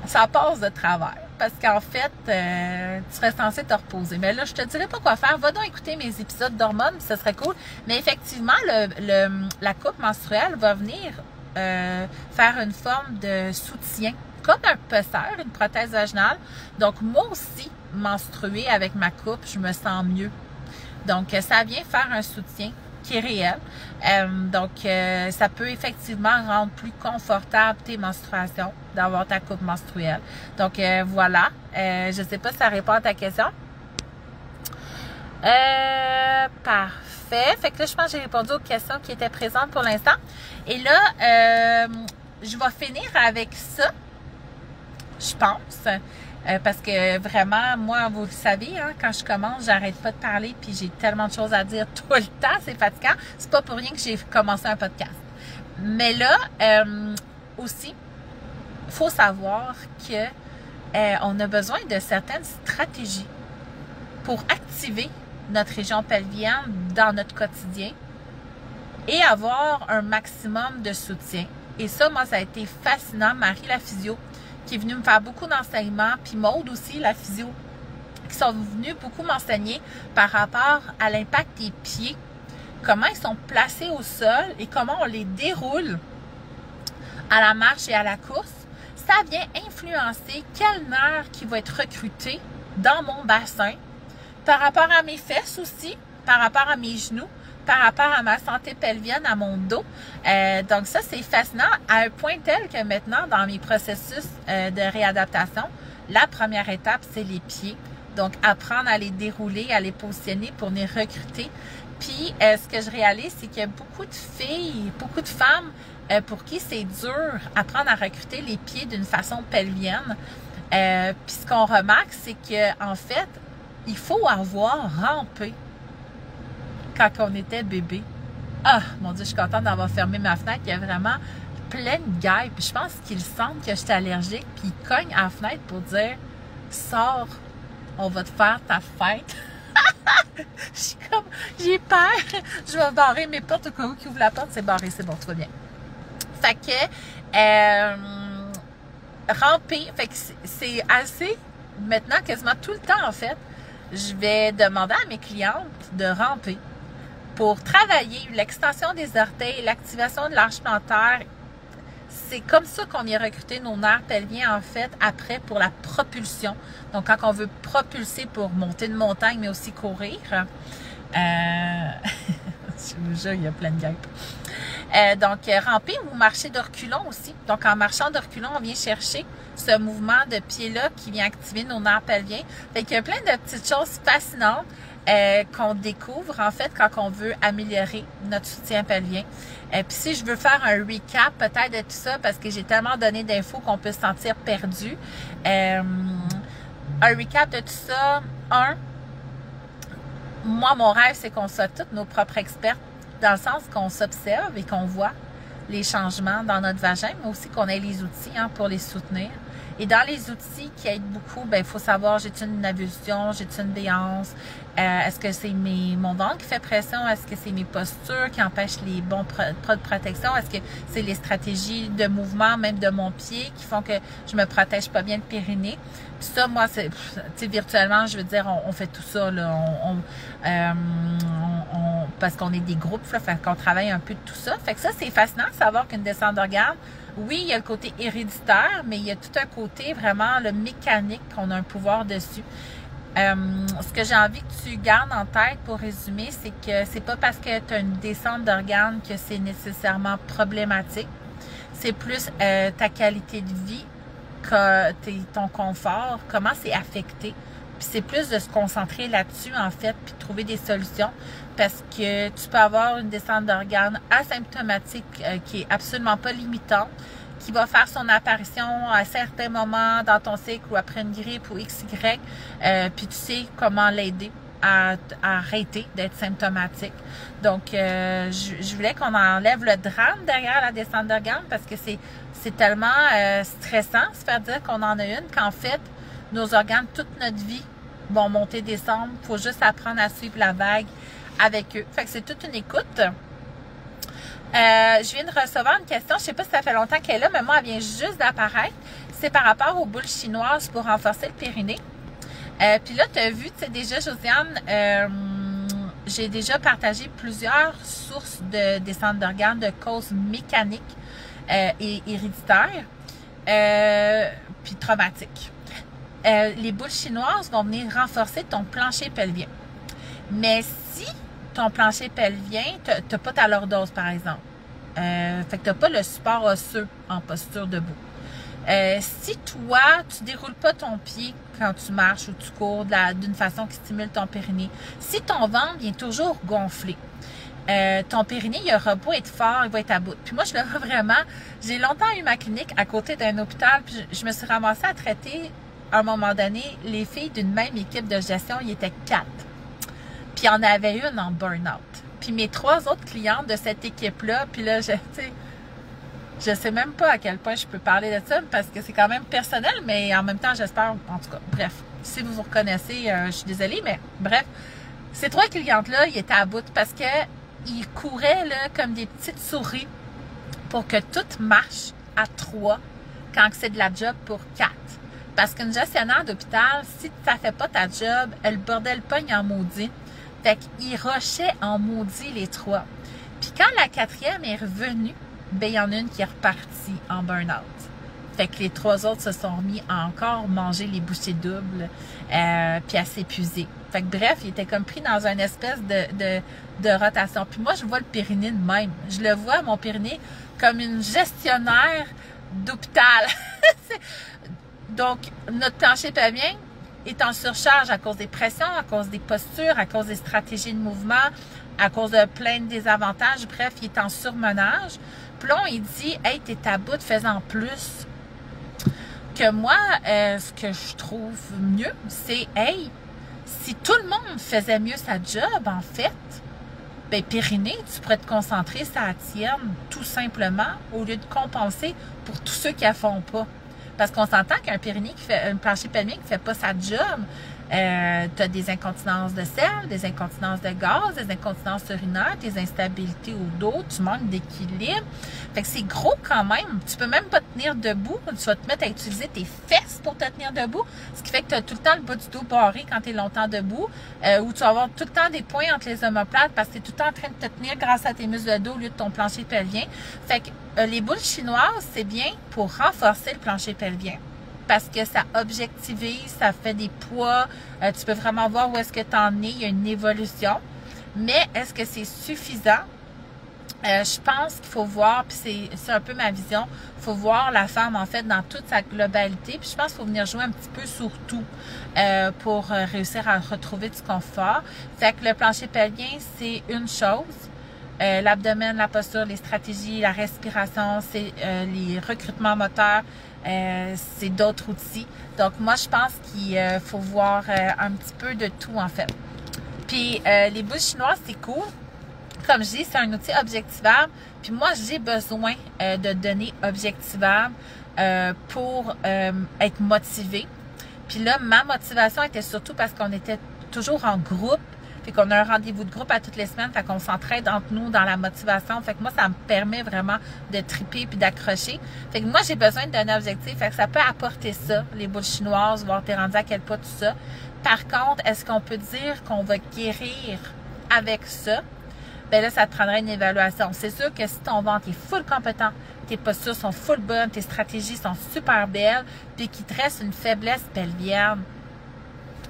ça passe de travers. Parce qu'en fait, tu serais censé te reposer. Mais là, je te dirais pas quoi faire. Va donc écouter mes épisodes d'hormones, ce serait cool. Mais effectivement, la coupe menstruelle va venir faire une forme de soutien, comme un pesseur, une prothèse vaginale. Donc, moi aussi, menstruer avec ma coupe, je me sens mieux. Donc, ça vient faire un soutien qui est réel. Donc, ça peut effectivement rendre plus confortable tes menstruations, d'avoir ta coupe menstruelle. Donc, voilà. Je ne sais pas si ça répond à ta question. Parfait. Fait que là, je pense que j'ai répondu aux questions qui étaient présentes pour l'instant. Et là, je vais finir avec ça, je pense. Parce que vraiment, moi, vous le savez, quand je commence, j'arrête pas de parler puis j'ai tellement de choses à dire tout le temps, c'est fatigant. C'est pas pour rien que j'ai commencé un podcast. Mais là, aussi, il faut savoir que on a besoin de certaines stratégies pour activer notre région pelvienne dans notre quotidien et avoir un maximum de soutien. Et ça, moi, ça a été fascinant. Marie, la physio, qui est venue me faire beaucoup d'enseignements, puis Maude aussi, la physio, qui sont venus beaucoup m'enseigner par rapport à l'impact des pieds, comment ils sont placés au sol et comment on les déroule à la marche et à la course. Ça vient influencer quel nerf qui va être recruté dans mon bassin, par rapport à mes fesses aussi, par rapport à mes genoux, par rapport à ma santé pelvienne, à mon dos. Donc ça, c'est fascinant à un point tel que maintenant, dans mes processus de réadaptation, la première étape, c'est les pieds. Donc, apprendre à les dérouler, à les positionner pour les recruter. Puis, ce que je réalise, c'est qu'il y a beaucoup de filles, beaucoup de femmes pour qui c'est dur apprendre à recruter les pieds d'une façon pelvienne. Puis, ce qu'on remarque, c'est que en fait, il faut avoir rampé quand on était bébé. Ah, mon Dieu, je suis contente d'avoir fermé ma fenêtre. Il y a vraiment plein de guêpes. Puis je pense qu'ils sentent que je suis allergique. Puis ils cognent à la fenêtre pour dire « Sors, on va te faire ta fête. » Je suis comme, j'ai peur. Je vais barrer mes portes au cas où qui ouvre la porte. C'est barré, c'est bon, tout va bien. Fait que, ramper, fait que c'est assez, maintenant, quasiment tout le temps, en fait, je vais demander à mes clientes de ramper pour travailler l'extension des orteils, l'activation de l'arche plantaire. C'est comme ça qu'on vient recruter nos nerfs pelviens, en fait, après pour la propulsion. Donc, quand on veut propulser pour monter une montagne, mais aussi courir, je vous jure, il y a plein de guêpes. Donc, ramper ou marcher de reculons aussi. Donc, en marchant de reculons, on vient chercher ce mouvement de pied-là qui vient activer nos nerfs pelviens. Fait qu'il y a plein de petites choses fascinantes qu'on découvre, en fait, quand on veut améliorer notre soutien pelvien. Puis si je veux faire un recap peut-être de tout ça, parce que j'ai tellement donné d'infos qu'on peut se sentir perdu. Un recap de tout ça. Moi, mon rêve, c'est qu'on soit toutes nos propres expertes, dans le sens qu'on s'observe et qu'on voit les changements dans notre vagin, mais aussi qu'on ait les outils pour les soutenir. Et dans les outils qui aident beaucoup, il faut savoir, j'ai-tu une avulsion, j'ai-tu une béance, est-ce que c'est mon ventre qui fait pression, est-ce que c'est mes postures qui empêchent les bons pas de protection, est-ce que c'est les stratégies de mouvement, même de mon pied, qui font que je me protège pas bien le périnée. Puis ça, moi, c'est, tu sais, virtuellement, je veux dire, on fait tout ça, là, parce qu'on est des groupes, là, fait qu'on travaille un peu de tout ça. Fait que ça, c'est fascinant de savoir qu'une descente d'organes, oui, il y a le côté héréditaire, mais il y a tout un côté vraiment le mécanique qu'on a un pouvoir dessus. Ce que j'ai envie que tu gardes en tête pour résumer, c'est que c'est pas parce que tu as une descente d'organes que c'est nécessairement problématique. C'est plus ta qualité de vie, ton confort, comment c'est affecté. Puis c'est plus de se concentrer là-dessus, en fait, puis de trouver des solutions. Parce que tu peux avoir une descente d'organes asymptomatique qui est absolument pas limitante, qui va faire son apparition à certains moments dans ton cycle ou après une grippe ou XY, puis tu sais comment l'aider à arrêter d'être symptomatique. Donc, je voulais qu'on enlève le drame derrière la descente d'organes parce que c'est tellement stressant se faire dire qu'on en a une qu'en fait, nos organes, toute notre vie, vont monter, descendre. Il faut juste apprendre à suivre la vague avec eux. Fait que c'est toute une écoute. Je viens de recevoir une question. Je sais pas si ça fait longtemps qu'elle est là, mais moi, elle vient juste d'apparaître. C'est par rapport aux boules chinoises pour renforcer le périnée. Puis là, tu as vu, tu sais, déjà, Josiane, j'ai déjà partagé plusieurs sources de descente d'organes de causes mécaniques et héréditaires, puis traumatiques. Les boules chinoises vont venir renforcer ton plancher pelvien. Mais si ton plancher pelvien, tu n'as pas ta lordose, par exemple, fait que tu n'as pas le support osseux en posture debout. Si toi, tu déroules pas ton pied quand tu marches ou tu cours d'une façon qui stimule ton périnée, si ton ventre vient toujours gonfler, ton périnée, il aura beau être fort, il va être à bout. Puis moi, je le vois vraiment. J'ai longtemps eu ma clinique à côté d'un hôpital, puis je me suis ramassée à traiter, à un moment donné, les filles d'une même équipe de gestion, il y était 4. Puis il y en avait une en burn-out. Puis mes 3 autres clientes de cette équipe-là, puis là, je sais même pas à quel point je peux parler de ça, parce que c'est quand même personnel, mais en même temps, j'espère, en tout cas, bref, si vous vous reconnaissez, je suis désolée, mais bref, ces 3 clientes-là, ils étaient à bout parce que ils couraient là, comme des petites souris pour que tout marche à 3 quand c'est de la job pour 4. Parce qu'une gestionnaire d'hôpital, si ça fait pas ta job, elle bordel pogne en maudit. Fait qu'ils rushaient en maudit les 3. Puis quand la 4e est revenue, ben il y en a une qui est repartie en burn-out. Fait que les 3 autres se sont remis à encore manger les bouchées doubles, puis à s'épuiser. Fait que bref, ils étaient comme pris dans une espèce de rotation. Puis moi, je vois le périnée de même. Je le vois, mon périnée, comme une gestionnaire d'hôpital. Donc, notre plancher pelvien est en surcharge à cause des pressions, à cause des postures, à cause des stratégies de mouvement, à cause de plein de désavantages. Bref, il est en surmenage. Puis là, il dit « Hey, t'es à bout, fais-en plus. » Que moi, ce que je trouve mieux, c'est « Hey, si tout le monde faisait mieux sa job, en fait, ben périnée, tu pourrais te concentrer sur la tienne, tout simplement, au lieu de compenser pour tous ceux qui ne la font pas. » Parce qu'on s'entend qu'un périnée un plancher pelvien qui ne fait pas sa job, tu as des incontinences de sel, des incontinences de gaz, des incontinences urinaires, des instabilités au dos, tu manques d'équilibre. Fait que c'est gros quand même. Tu peux même pas tenir debout. Tu vas te mettre à utiliser tes fesses pour te tenir debout. Ce qui fait que tu as tout le temps le bas du dos barré quand tu es longtemps debout. Ou tu vas avoir tout le temps des points entre les omoplates parce que tu es tout le temps en train de te tenir grâce à tes muscles de dos au lieu de ton plancher pelvien. Fait que les boules chinoises, c'est bien pour renforcer le plancher pelvien. Parce que ça objectivise, ça fait des poids, tu peux vraiment voir où est-ce que tu en es, il y a une évolution. Mais est-ce que c'est suffisant Je pense qu'il faut voir, puis c'est un peu ma vision, il faut voir la femme en fait dans toute sa globalité, puis je pense qu'il faut venir jouer un petit peu sur tout pour réussir à retrouver du confort. Fait que le plancher pelvien, c'est une chose. L'abdomen, la posture, les stratégies, la respiration, c'est les recrutements moteurs, c'est d'autres outils. Donc moi, je pense qu'il faut voir un petit peu de tout en fait. Puis les boules chinoises, c'est cool. Comme je dis, c'est un outil objectivable. Puis moi, j'ai besoin de données objectivables pour être motivée. Puis là, ma motivation était surtout parce qu'on était toujours en groupe. Fait qu'on a un rendez-vous de groupe à toutes les semaines. Fait qu'on s'entraide entre nous dans la motivation. Fait que moi, ça me permet vraiment de triper puis d'accrocher. Fait que moi, j'ai besoin de données objectives. Fait que ça peut apporter ça, les boules chinoises, voir t'es rendu à quel pas, tout ça. Par contre, est-ce qu'on peut dire qu'on va guérir avec ça? Ben là, ça te prendrait une évaluation. C'est sûr que si ton ventre est full compétent, tes postures sont full bonnes, tes stratégies sont super belles, puis qu'il te reste une faiblesse pelvienne,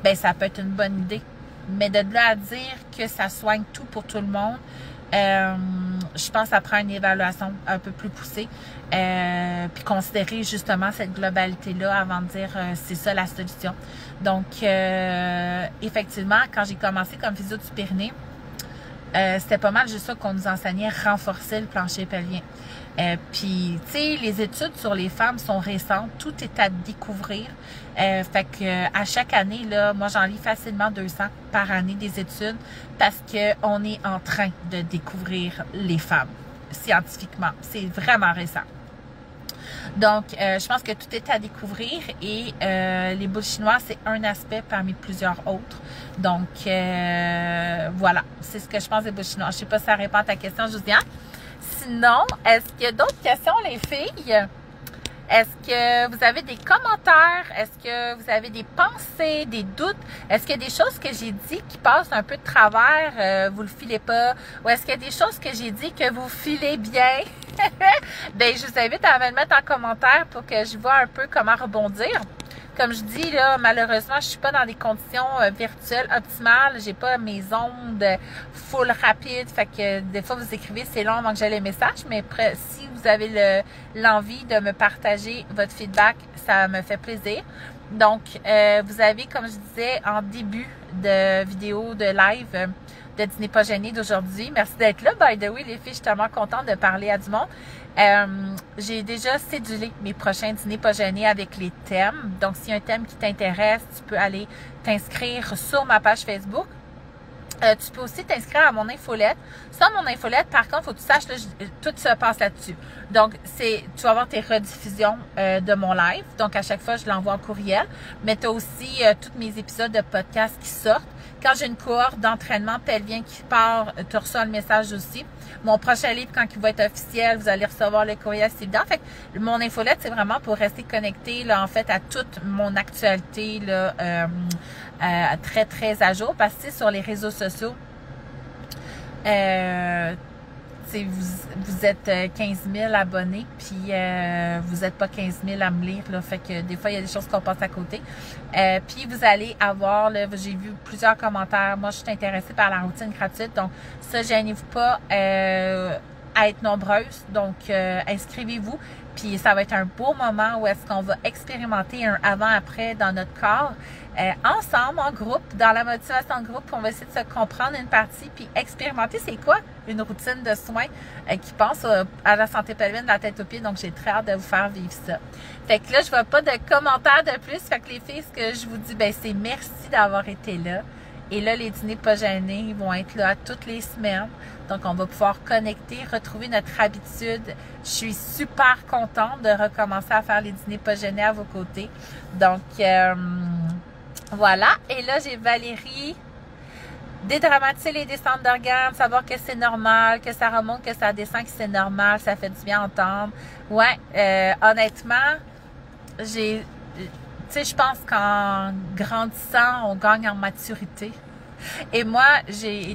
ben ça peut être une bonne idée. Mais de là à dire que ça soigne tout pour tout le monde, je pense que ça prend une évaluation un peu plus poussée, puis considérer justement cette globalité-là avant de dire c'est ça la solution. Donc, effectivement, quand j'ai commencé comme physio du périnée, c'était pas mal juste ça qu'on nous enseignait, renforcer le plancher pelvien. Puis, tu sais, les études sur les femmes sont récentes, tout est à découvrir. Fait que à chaque année, là, moi j'en lis facilement 200 par année des études parce que on est en train de découvrir les femmes scientifiquement. C'est vraiment récent. Donc, je pense que tout est à découvrir et les boules chinoises, c'est un aspect parmi plusieurs autres. Donc, voilà, c'est ce que je pense des boules chinoises. Je ne sais pas si ça répond à ta question, Josiane. Sinon, est-ce qu'il y a d'autres questions, les filles? Est-ce que vous avez des commentaires? Est-ce que vous avez des pensées, des doutes? Est-ce qu'il y a des choses que j'ai dit qui passent un peu de travers, vous le filez pas? Ou est-ce qu'il y a des choses que j'ai dit que vous filez bien? Ben, je vous invite à me le mettre en commentaire pour que je vois un peu comment rebondir. Comme je dis, là, malheureusement, je suis pas dans des conditions virtuelles optimales. J'ai pas mes ondes full rapide. Fait que des fois, vous écrivez, c'est long avant que j'ai les messages. Mais si vous avez l'envie de me partager votre feedback, ça me fait plaisir. Donc, vous avez, comme je disais, en début de vidéo, de live, de Dîner pas gêné d'aujourd'hui. Merci d'être là. By the way, les filles, je suis tellement contente de parler à du monde. J'ai déjà cédulé mes prochains dîners pas gênés avec les thèmes. Donc, s'il y a un thème qui t'intéresse, tu peux aller t'inscrire sur ma page Facebook. Tu peux aussi t'inscrire à mon infolette. Sur mon infolette, par contre, il faut que tu saches, là, tout se passe là-dessus. Donc, tu vas avoir tes rediffusions de mon live. Donc, à chaque fois, je l'envoie en courriel. Mais tu as aussi tous mes épisodes de podcast qui sortent. Quand j'ai une cohorte d'entraînement pelvien qui part, tu reçois le message aussi. Mon prochain livre, quand il va être officiel, vous allez recevoir le courriel, c'est évident. Fait que mon infolette, c'est vraiment pour rester connecté, là, en fait, à toute mon actualité, là, très, très à jour. Parce que, sur les réseaux sociaux, vous êtes 15 000 abonnés, puis vous n'êtes pas 15 000 à me lire, là, fait que des fois, il y a des choses qu'on passe à côté. Puis vous allez avoir, là, j'ai vu plusieurs commentaires, moi, je suis intéressée par la routine gratuite, donc ça, gênez-vous pas à être nombreuses, donc inscrivez-vous, puis ça va être un beau moment où est-ce qu'on va expérimenter un avant-après dans notre corps, ensemble, en groupe, dans la motivation de groupe, on va essayer de se comprendre une partie, puis expérimenter c'est quoi une routine de soins qui pense à la santé pelvienne de la tête aux pieds, donc j'ai très hâte de vous faire vivre ça. Fait que là, je vois pas de commentaires de plus, fait que les filles, ce que je vous dis, ben c'est merci d'avoir été là. Et là, les dîners pas gênés, ils vont être là toutes les semaines. Donc, on va pouvoir connecter, retrouver notre habitude. Je suis super contente de recommencer à faire les dîners pas gênés à vos côtés. Donc, voilà. Et là, j'ai Valérie. Dédramatiser les descentes d'organes, savoir que c'est normal, que ça remonte, que ça descend, que c'est normal, ça fait du bien entendre. Ouais, honnêtement, tu sais, je pense qu'en grandissant, on gagne en maturité. Et moi, j'ai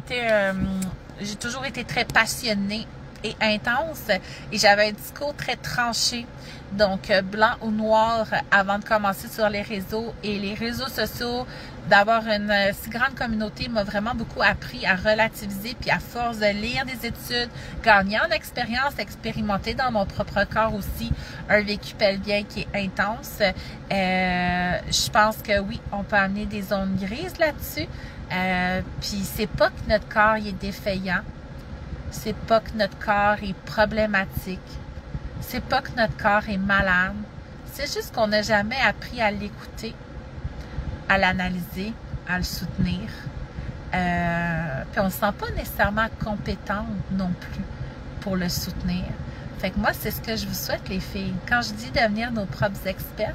toujours été très passionnée et intense et j'avais un discours très tranché, donc blanc ou noir avant de commencer sur les réseaux et les réseaux sociaux. D'avoir une si grande communauté m'a vraiment beaucoup appris à relativiser, puis à force de lire des études, gagner en expérience, expérimenter dans mon propre corps aussi un vécu pelvien qui est intense. Je pense que oui, on peut amener des zones grises là-dessus. Puis c'est pas que notre corps il est défaillant, c'est pas que notre corps est problématique, c'est pas que notre corps est malade, c'est juste qu'on n'a jamais appris à l'écouter, à l'analyser, à le soutenir. Puis on ne se sent pas nécessairement compétente non plus pour le soutenir. Fait que moi, c'est ce que je vous souhaite, les filles. Quand je dis devenir nos propres expertes,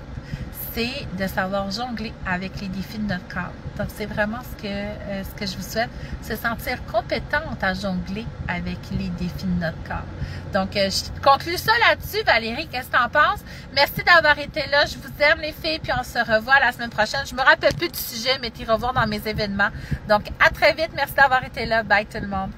c'est de savoir jongler avec les défis de notre corps. Donc, c'est vraiment ce que je vous souhaite, se sentir compétente à jongler avec les défis de notre corps. Donc, je conclue ça là-dessus. Valérie, qu'est-ce que tu en penses? Merci d'avoir été là. Je vous aime, les filles, puis on se revoit la semaine prochaine. Je me rappelle plus du sujet, mais t'y revoir dans mes événements. Donc, à très vite. Merci d'avoir été là. Bye, tout le monde.